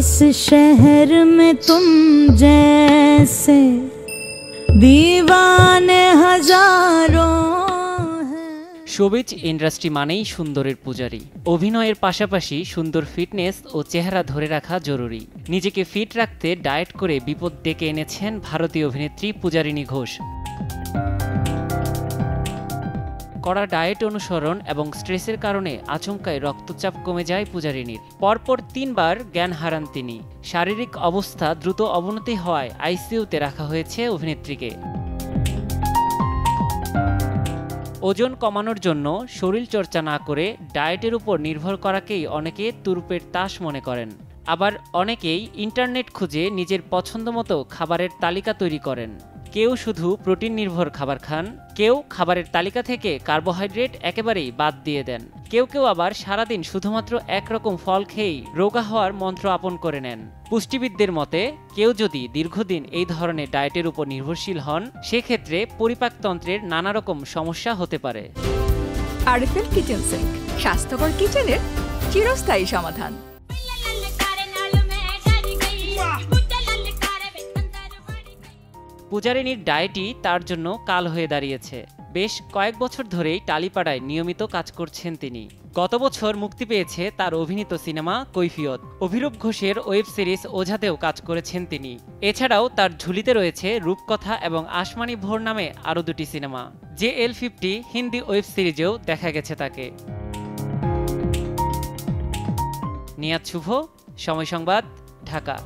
इस शहर में तुम जैसे दीवाने हजारों हैं। শোবিজ ইন্ডাস্ট্রি মানেই সুন্দরের পূজারী। অভিনয়ের পাশাপাশি সুন্দর ফিটনেস ও চেহারা ধরে রাখা জরুরি। নিজেকে ফিট রাখতে ডায়েট করে বিপদ ডেকে এনেছেন ভারতীয় অভিনেত্রী পূজারিনী ঘোষ। কড়া ডায়েট অনুসরণ এবং স্ট্রেসের কারণে আচমকায় রক্তচাপ কমে যায় পূজারিনীর। পরপর ৩ বার জ্ঞান হারান তিনি। শারীরিক অবস্থা দ্রুত অবনতি হওয়ায় আইসিইউতে রাখা হয়েছে অভিনেত্রীকে। ওজন কমানোর জন্য শরীরচর্চা না করে ডায়েটের উপর নির্ভর করাকেই অনেকে তুরুপের তাস মনে করেন। আবার অনেকেই ইন্টারনেট খুঁজে নিজের পছন্দমতো খাবারের তালিকা তৈরি করেন। কেউ শুধু প্রোটিন নির্ভর খাবার খান, কেউ খাবারের তালিকা থেকে কার্বোহাইড্রেট একেবারেই বাদ দিয়ে দেন, কেউ আবার সারাদিন শুধুমাত্র একরকম ফল খেয়েই রোগা হওয়ার মন্ত্র আপন করে নেন। পুষ্টিবিদদের মতে কেউ যদি দীর্ঘদিন এই ধরনের ডায়েটের উপর নির্ভরশীল হন, সেক্ষেত্রে পরিপাকতন্ত্রের নানা রকম সমস্যা হতে পারে। আরএফএল কিচেন সিঙ্ক, স্বাস্থ্যকর কিচেনের চিরস্থায়ী সমাধান। পূজারিনীর ডায়েটই তার জন্য কাল হয়ে দাঁড়িয়েছে। বেশ কয়েক বছর ধরেই টালিপাড়ায় নিয়মিত কাজ করছেন তিনি। গত বছর মুক্তি পেয়েছে তার অভিনীত সিনেমা কৈফিয়ত। অভিরূপ ঘোষের ওয়েব সিরিজ ওঝাতেও কাজ করেছেন তিনি। এছাড়াও তার ঝুলিতে রয়েছে রূপকথা এবং আসমানি ভোর নামে আরও 2টি সিনেমা। JL50 হিন্দি ওয়েব সিরিজেও দেখা গেছে তাকে। নিয়াত শুভ, সময় সংবাদ, ঢাকা।